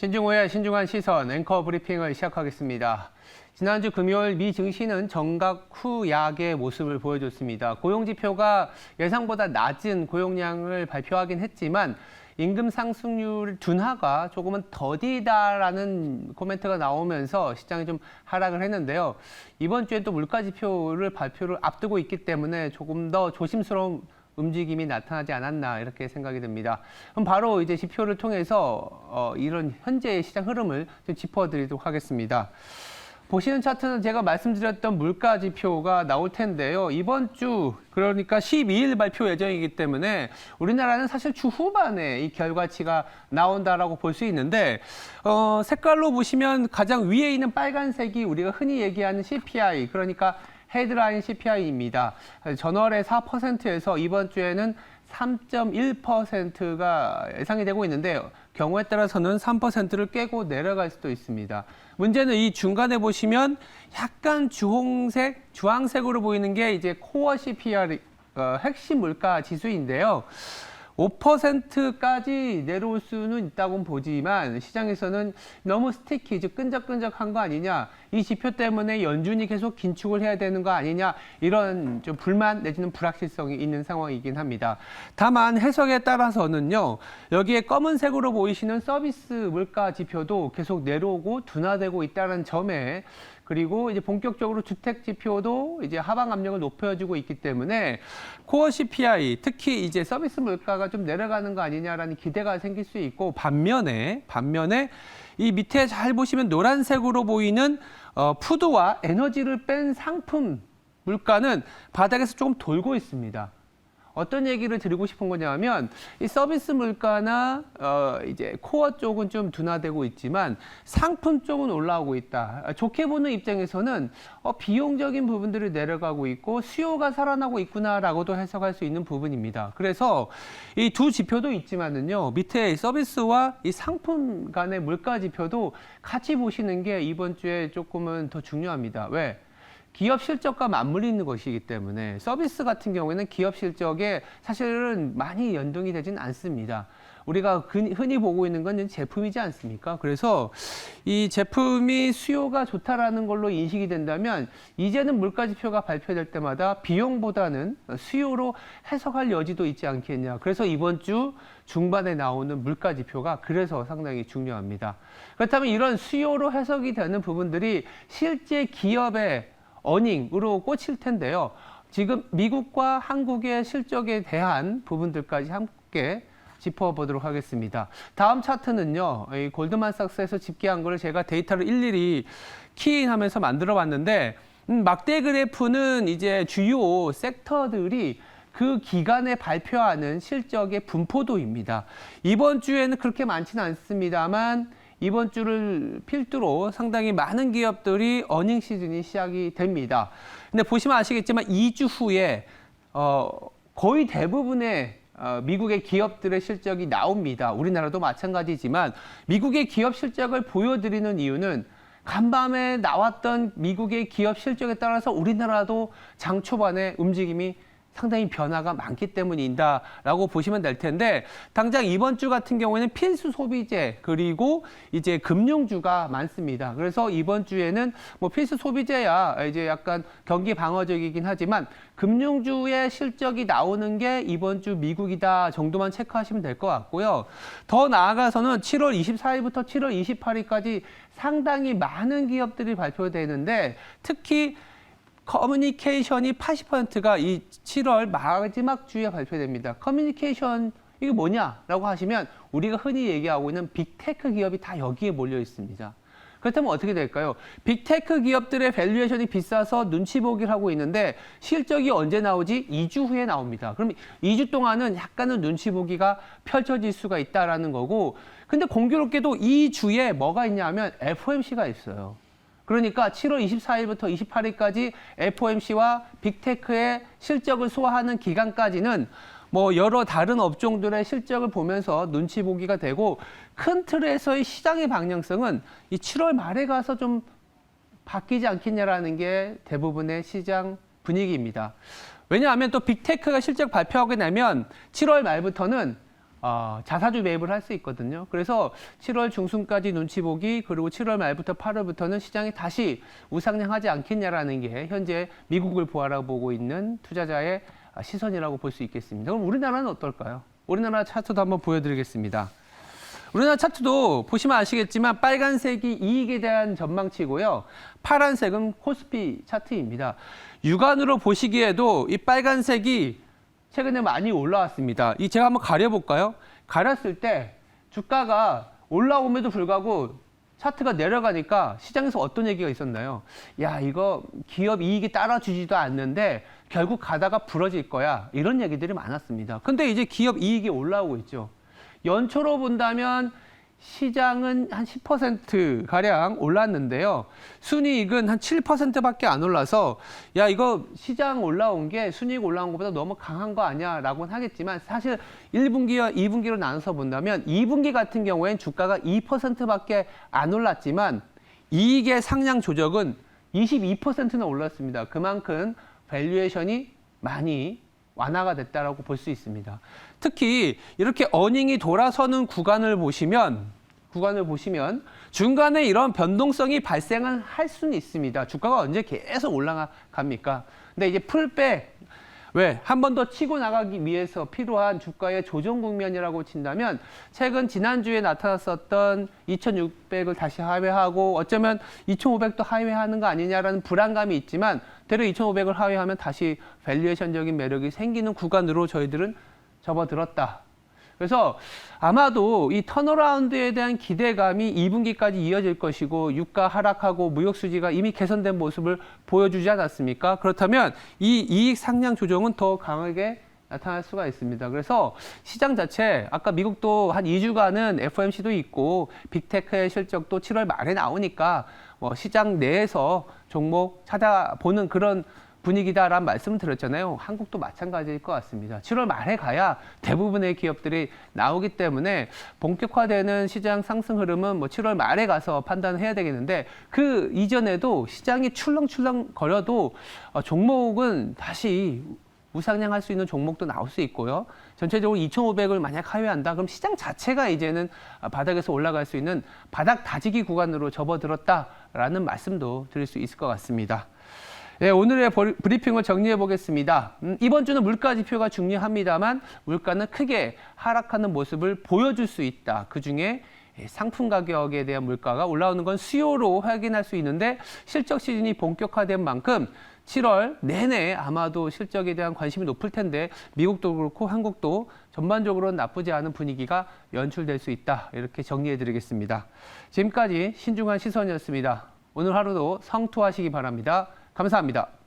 신중호의 신중한 시선 앵커 브리핑을 시작하겠습니다. 지난주 금요일 미 증시는 정각 후 약의 모습을 보여줬습니다. 고용지표가 예상보다 낮은 고용량을 발표하긴 했지만 임금 상승률 둔화가 조금은 더디다라는 코멘트가 나오면서 시장이 좀 하락을 했는데요. 이번 주에 또 물가지표를 발표를 앞두고 있기 때문에 조금 더 조심스러운 움직임이 나타나지 않았나 이렇게 생각이 듭니다. 그럼 바로 이제 지표를 통해서 이런 현재의 시장 흐름을 좀 짚어드리도록 하겠습니다. 보시는 차트는 제가 말씀드렸던 물가 지표가 나올 텐데요. 이번 주 그러니까 12일 발표 예정이기 때문에 우리나라는 사실 주 후반에 이 결과치가 나온다라고 볼 수 있는데 색깔로 보시면 가장 위에 있는 빨간색이 우리가 흔히 얘기하는 CPI 그러니까 헤드라인 CPI입니다. 전월에 4%에서 이번 주에는 3.1%가 예상이 되고 있는데 경우에 따라서는 3%를 깨고 내려갈 수도 있습니다. 문제는 이 중간에 보시면 약간 주황색으로 보이는 게 이제 코어 CPI 핵심 물가 지수인데요. 5%까지 내려올 수는 있다고 보지만 시장에서는 너무 스티키, 즉 끈적끈적한 거 아니냐, 이 지표 때문에 연준이 계속 긴축을 해야 되는 거 아니냐, 이런 좀 불만 내지는 불확실성이 있는 상황이긴 합니다. 다만 해석에 따라서는요, 여기에 검은색으로 보이시는 서비스 물가 지표도 계속 내려오고 둔화되고 있다는 점에 그리고 이제 본격적으로 주택 지표도 이제 하방 압력을 높여주고 있기 때문에 코어 CPI, 특히 이제 서비스 물가가 좀 내려가는 거 아니냐라는 기대가 생길 수 있고 반면에 이 밑에 잘 보시면 노란색으로 보이는 푸드와 에너지를 뺀 상품 물가는 바닥에서 조금 돌고 있습니다. 어떤 얘기를 드리고 싶은 거냐면 이 서비스 물가나 이제 코어 쪽은 좀 둔화되고 있지만 상품 쪽은 올라오고 있다. 좋게 보는 입장에서는 비용적인 부분들이 내려가고 있고 수요가 살아나고 있구나라고도 해석할 수 있는 부분입니다. 그래서 이 두 지표도 있지만은요 밑에 서비스와 이 상품 간의 물가 지표도 같이 보시는 게 이번 주에 조금은 더 중요합니다. 왜? 기업 실적과 맞물리는 것이기 때문에 서비스 같은 경우에는 기업 실적에 사실은 많이 연동이 되진 않습니다. 우리가 흔히 보고 있는 건 제품이지 않습니까? 그래서 이 제품이 수요가 좋다라는 걸로 인식이 된다면 이제는 물가 지표가 발표될 때마다 비용보다는 수요로 해석할 여지도 있지 않겠냐. 그래서 이번 주 중반에 나오는 물가 지표가 그래서 상당히 중요합니다. 그렇다면 이런 수요로 해석이 되는 부분들이 실제 기업의 어닝으로 꽂힐 텐데요. 지금 미국과 한국의 실적에 대한 부분들까지 함께 짚어보도록 하겠습니다. 다음 차트는요. 이 골드만삭스에서 집계한 거를 제가 데이터를 일일이 키인하면서 만들어 봤는데 막대 그래프는 이제 주요 섹터들이 그 기간에 발표하는 실적의 분포도입니다. 이번 주에는 그렇게 많지는 않습니다만 이번 주를 필두로 상당히 많은 기업들이 어닝 시즌이 시작이 됩니다. 근데 보시면 아시겠지만 2주 후에 거의 대부분의 미국의 기업들의 실적이 나옵니다. 우리나라도 마찬가지지만 미국의 기업 실적을 보여드리는 이유는 간밤에 나왔던 미국의 기업 실적에 따라서 우리나라도 장 초반에 움직임이 상당히 변화가 많기 때문이다라고 보시면 될 텐데 당장 이번 주 같은 경우에는 필수 소비재 그리고 이제 금융주가 많습니다. 그래서 이번 주에는 뭐 필수 소비재야 이제 약간 경기 방어적이긴 하지만 금융주의 실적이 나오는 게 이번 주 미국이다 정도만 체크하시면 될 것 같고요. 더 나아가서는 7월 24일부터 7월 28일까지 상당히 많은 기업들이 발표되는데 특히 커뮤니케이션이 80%가 이 7월 마지막 주에 발표됩니다. 커뮤니케이션 이게 뭐냐라고 하시면 우리가 흔히 얘기하고 있는 빅테크 기업이 다 여기에 몰려 있습니다. 그렇다면 어떻게 될까요? 빅테크 기업들의 밸류에이션이 비싸서 눈치 보기를 하고 있는데 실적이 언제 나오지? 2주 후에 나옵니다. 그럼 2주 동안은 약간은 눈치 보기가 펼쳐질 수가 있다라는 거고 근데 공교롭게도 이 주에 뭐가 있냐면 FOMC가 있어요. 그러니까 7월 24일부터 28일까지 FOMC와 빅테크의 실적을 소화하는 기간까지는 뭐 여러 다른 업종들의 실적을 보면서 눈치 보기가 되고 큰 틀에서의 시장의 방향성은 이 7월 말에 가서 좀 바뀌지 않겠냐라는 게 대부분의 시장 분위기입니다. 왜냐하면 또 빅테크가 실적 발표하게 되면 7월 말부터는 자사주 매입을 할 수 있거든요. 그래서 7월 중순까지 눈치 보기, 그리고 7월 말부터 8월부터는 시장이 다시 우상향하지 않겠냐라는 게 현재 미국을 바라보고 있는 투자자의 시선이라고 볼 수 있겠습니다. 그럼 우리나라는 어떨까요? 우리나라 차트도 한번 보여드리겠습니다. 우리나라 차트도 보시면 아시겠지만 빨간색이 이익에 대한 전망치고요. 파란색은 코스피 차트입니다. 육안으로 보시기에도 이 빨간색이 최근에 많이 올라왔습니다. 제가 한번 가려볼까요? 가렸을 때 주가가 올라옴에도 불구하고 차트가 내려가니까 시장에서 어떤 얘기가 있었나요? 야, 이거 기업 이익이 따라주지도 않는데 결국 가다가 부러질 거야. 이런 얘기들이 많았습니다. 근데 이제 기업 이익이 올라오고 있죠. 연초로 본다면 시장은 한 10%가량 올랐는데요. 순이익은 한 7%밖에 안 올라서 야, 이거 시장 올라온 게 순이익 올라온 것보다 너무 강한 거 아니야? 라고는 하겠지만 사실 1분기와 2분기로 나눠서 본다면 2분기 같은 경우엔 주가가 2%밖에 안 올랐지만 이익의 상향 조정은 22%나 올랐습니다. 그만큼 밸류에이션이 많이 완화가 됐다라고 볼 수 있습니다. 특히 이렇게 어닝이 돌아서는 구간을 보시면 중간에 이런 변동성이 발생을 할 수는 있습니다. 주가가 언제 계속 올라갑니까? 근데 이제 풀백, 한 번 더 치고 나가기 위해서 필요한 주가의 조정 국면이라고 친다면 최근 지난주에 나타났었던 2,600을 다시 하회하고 어쩌면 2,500도 하회하는 거 아니냐라는 불안감이 있지만 대략 2,500을 하회하면 다시 밸류에이션적인 매력이 생기는 구간으로 저희들은 접어들었다. 그래서 아마도 이 턴어라운드에 대한 기대감이 2분기까지 이어질 것이고 유가 하락하고 무역 수지가 이미 개선된 모습을 보여주지 않았습니까? 그렇다면 이 이익 상향 조정은 더 강하게 나타날 수가 있습니다. 그래서 시장 자체 아까 미국도 한 2주간은 FOMC도 있고 빅테크의 실적도 7월 말에 나오니까 시장 내에서 종목 찾아보는 그런 분위기다라는 말씀을 드렸잖아요. 한국도 마찬가지일 것 같습니다. 7월 말에 가야 대부분의 기업들이 나오기 때문에 본격화되는 시장 상승 흐름은 7월 말에 가서 판단을 해야 되겠는데 그 이전에도 시장이 출렁출렁 거려도 종목은 다시 우상향할 수 있는 종목도 나올 수 있고요. 전체적으로 2,500을 만약 하회한다, 그럼 시장 자체가 이제는 바닥에서 올라갈 수 있는 바닥 다지기 구간으로 접어들었다라는 말씀도 드릴 수 있을 것 같습니다. 네, 오늘의 브리핑을 정리해 보겠습니다. 이번 주는 물가 지표가 중요합니다만 물가는 크게 하락하는 모습을 보여줄 수 있다. 그중에 상품 가격에 대한 물가가 올라오는 건 수요로 확인할 수 있는데 실적 시즌이 본격화된 만큼 7월 내내 아마도 실적에 대한 관심이 높을 텐데 미국도 그렇고 한국도 전반적으로 나쁘지 않은 분위기가 연출될 수 있다. 이렇게 정리해 드리겠습니다. 지금까지 신중한 시선이었습니다. 오늘 하루도 성투하시기 바랍니다. 감사합니다.